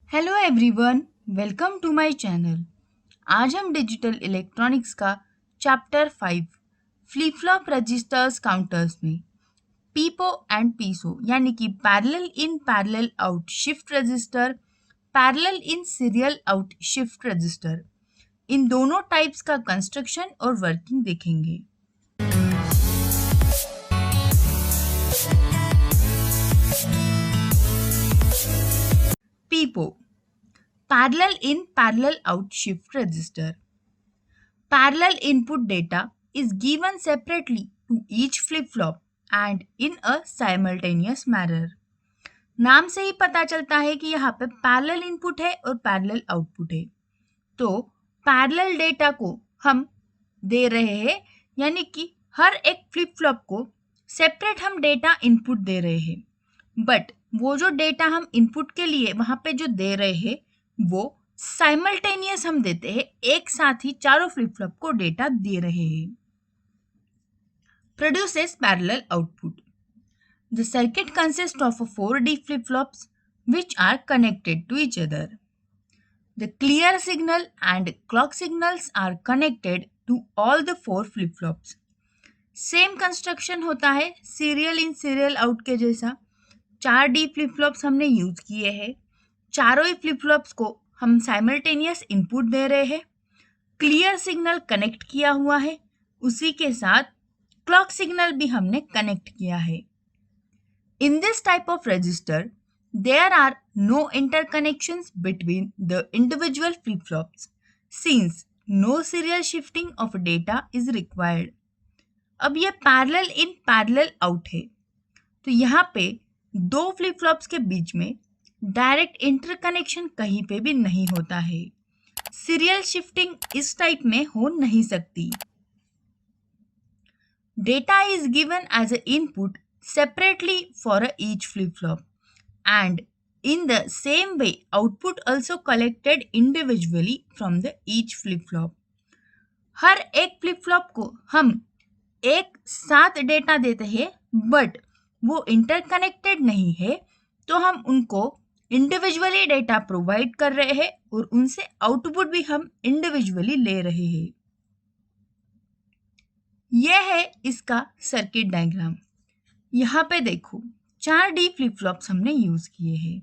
Hello everyone, welcome to my channel. आज हम digital electronics का chapter 5 flip flop registers counters में PIPO and PISO यानी कि parallel in parallel out shift register, parallel in serial out shift register, इन दोनों types का construction और वर्किंग देखेंगे। PIPO parallel in parallel out shift register. Parallel input data is given separately to each flip-flop and in a simultaneous manner. नाम से ही पता चलता है कि यहाँ पे पैरेलल इनपुट है और पैरेलल आउटपुट है। तो पैरेलल डेटा को हम दे रहे हैं, यानी कि हर एक फ्लिप फ्लॉप को सेपरेट हम डेटा इनपुट दे रहे हैं, बट वो जो डेटा हम इनपुट के लिए वहाँ पे जो दे रहे हैं वो साइमल्टेनियस हम देते हैं, एक साथ ही चारों फ्लिप फ्लॉप को डेटा दे रहे हैं। Produces parallel output. The circuit consists of 4D flip flops which are connected to each other. The clear signal and clock signals are connected to all the 4 flip flops. Same construction होता है serial in serial out के जैसा। 4D flip flops हमने use किए हैं। चारों ही flip flops को हम साइमल्टेनियस इनपुट दे रहे हैं। क्लियर सिग्नल कनेक्ट किया हुआ है, उसी के साथ क्लॉक सिग्नल भी हमने कनेक्ट किया है। In this type of register there are no interconnections between the individual flip flops since no serial shifting of data is required. अब ये पैरेलल इन पैरेलल आउट है, तो यहाँ पे दो फ्लिप फ्लॉप्स के बीच में डायरेक्ट इंटरकनेक्शन कहीं पे भी नहीं होता है। सीरियल शिफ्टिंग इस टाइप में हो नहीं सकती। Data is given as a input separately for each flip-flop and in the same way output also collected individually from the each flip-flop. हर एक फ्लिप फ्लॉप को हम एक साथ डेटा देते हैं, बट वो इंटरकनेक्टेड नहीं है, तो हम उनको इंडिविजुअली डेटा प्रोवाइड कर रहे हैं और उनसे आउटपुट भी हम इंडिविजुअली ले रहे हैं। यह है इसका सर्किट डायग्राम। यहाँ पे देखो 4D फ्लिप फ्लॉप्स हमने यूज किए हैं।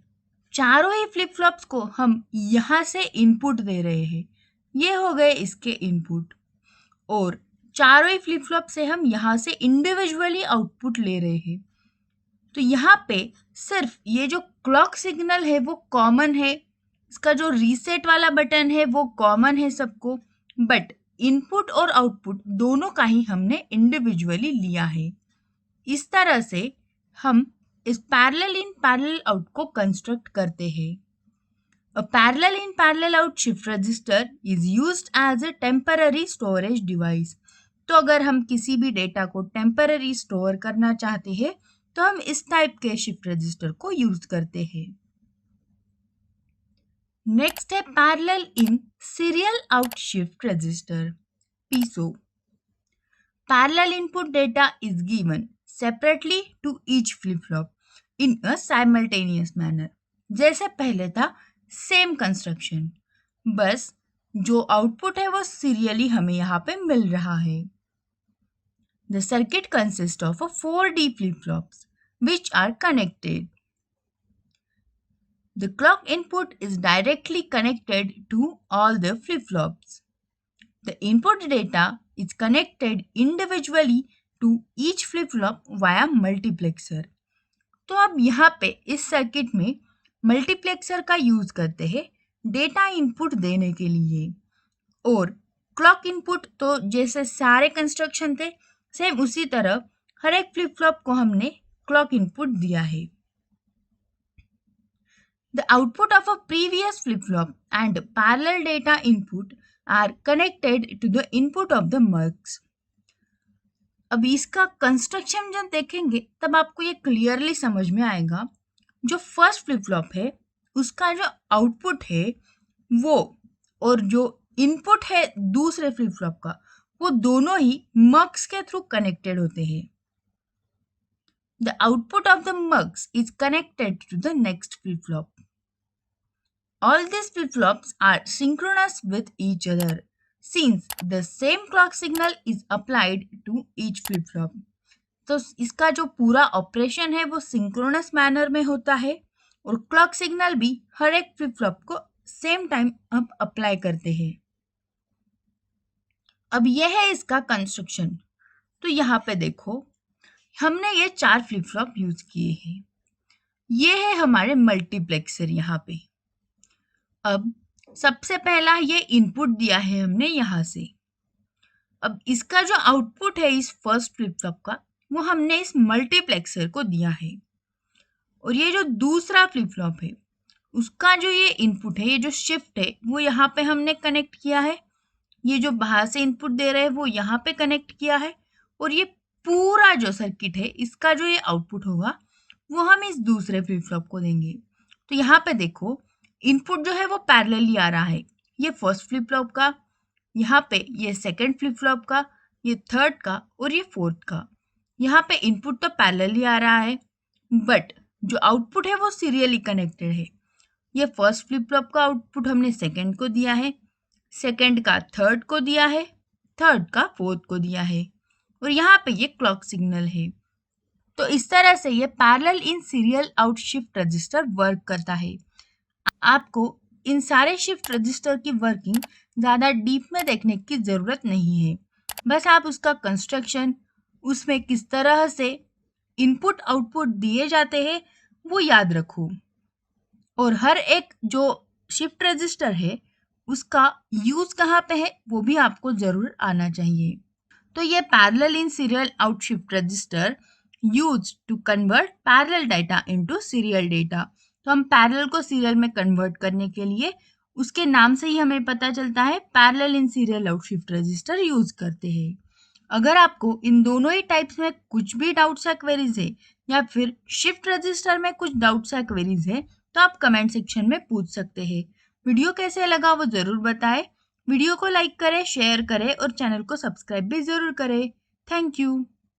चारों ही फ्लिप फ्लॉप्स को हम यहाँ से इनपुट दे रहे हैं, ये हो गए इसके इनपुट, और चारों ही फ्लिप फ्लॉप से हम यहाँ से इंडिविजुअली आउटपुट ले रहे हैं। तो यहाँ पे सिर्फ ये जो क्लॉक सिग्नल है वो कॉमन है, इसका जो रीसेट वाला बटन है वो कॉमन है सबको, बट इनपुट और आउटपुट दोनों का ही हमने इंडिविजुअली लिया है। इस तरह से हम इस पैरेलल इन पैरेलल आउट को कंस्ट्रक्ट करते हैं। A parallel in parallel out shift register is used as a temporary storage device. तो अगर हम किसी भी डेटा को टेम्पररी स्टोर करना चाहते हैं तो हम इस टाइप के शिफ्ट रजिस्टर को यूज करते हैं। नेक्स्ट है parallel in serial out shift register, PISO. Parallel input data is given separately to each flip-flop in a simultaneous manner. जैसे पहले था सेम कंस्ट्रक्शन, बस जो आउटपुट है वो सीरियली हमें यहाँ पे मिल रहा है। The circuit consists of 4D flip-flops which are connected. The clock input is directly connected to all the flip-flops. The input data is connected individually to each flip-flop via multiplexer. तो अब यहाँ पे इस सर्किट में multiplexer का use करते हैं data input देने के लिए, और क्लॉक इनपुट तो जैसे सारे कंस्ट्रक्शन थे सेम उसी तरह हर एक फ्लिप फ्लॉप को हमने क्लॉक इनपुट दिया है। The output of a previous flip-flop and parallel data input are connected to the input of the mux. अब इसका कंस्ट्रक्शन जब देखेंगे तब आपको ये क्लियरली समझ में आएगा। जो फर्स्ट फ्लिप फ्लॉप है उसका जो आउटपुट है वो, और जो इनपुट है दूसरे फ्लिप फ्लॉप का, वो दोनों ही मक्स के थ्रू कनेक्टेड होते हैं। The output of the mux is connected to the next flip flop. All these flip-flops are synchronous with each other since the same clock signal is applied to each flip-flop. तो इसका जो पूरा operation है वो synchronous manner में होता है और क्लॉक सिग्नल भी हर एक फ्लिप फ्लॉप को सेम टाइम अब अप्लाई करते हैं। अब यह है इसका कंस्ट्रक्शन। तो यहाँ पे देखो, हमने ये 4 फ्लिप फ्लॉप यूज किए हैं। ये है हमारे मल्टीप्लेक्सर यहाँ पे। अब सबसे पहला ये इनपुट दिया है हमने यहाँ से। अब इसका जो आउटपुट है इस फर्स्ट फ्लिप फ्लॉप का, वो हमने इस मल्टीप्लेक्सर को दिया है। और ये जो दूसरा फ्लिप फ्लॉप है उसका जो ये इनपुट है, ये जो शिफ्ट है, वो यहाँ पे हमने कनेक्ट किया है। ये जो बाहर से इनपुट दे रहे हैं वो यहाँ पे कनेक्ट किया है। और ये पूरा जो सर्किट है इसका जो ये आउटपुट होगा वो हम इस दूसरे फ्लिप फ्लॉप को देंगे। तो यहाँ पे देखो, इनपुट जो है वो पैरेलली आ रहा है। ये फर्स्ट फ्लिप फ्लॉप का, यहाँ पे ये सेकंड फ्लिप फ्लॉप का, ये थर्ड का और ये फोर्थ का। यहाँ पे इनपुट तो पैरेलली आ रहा है बट जो आउटपुट है वो सीरियली कनेक्टेड है। ये फर्स्ट फ्लिप फ्लॉप का आउटपुट हमने सेकंड को दिया है, सेकंड का थर्ड को दिया है, थर्ड का फोर्थ को दिया है और यहाँ पे ये क्लॉक सिग्नल है। तो इस तरह से ये parallel in serial out shift register work करता है। आपको इन सारे शिफ्ट रजिस्टर की वर्किंग ज़्यादा डीप में देखने की ज़रूरत नहीं है, बस आप उसका कंस्ट्रक्शन, उसमें किस तरह से इनपुट आउटपुट दिए जाते हैं वो याद रखो। और हर एक जो शिफ्ट रजिस्टर है उसका यूज कहाँ पे है वो भी आपको जरूर आना चाहिए। तो ये parallel in serial out shift register use to convert parallel data into serial data. तो हम पैरेलल को सीरियल में कन्वर्ट करने के लिए उसके नाम से ही हमें पता चलता है parallel in serial out shift register use करते हैं। अगर आपको इन दोनों ही टाइप्स में कुछ भी डाउट्स या क्वेरीज है या फिर शिफ्ट रजिस्टर में कुछ डाउट्स या क्वेरीज है तो आप कमेंट सेक्शन में पूछ सकते हैं। वीडियो कैसे लगा वो जरूर बताएं। वीडियो को लाइक करें, शेयर करें और चैनल को सब्सक्राइब भी जरूर करें। Thank you.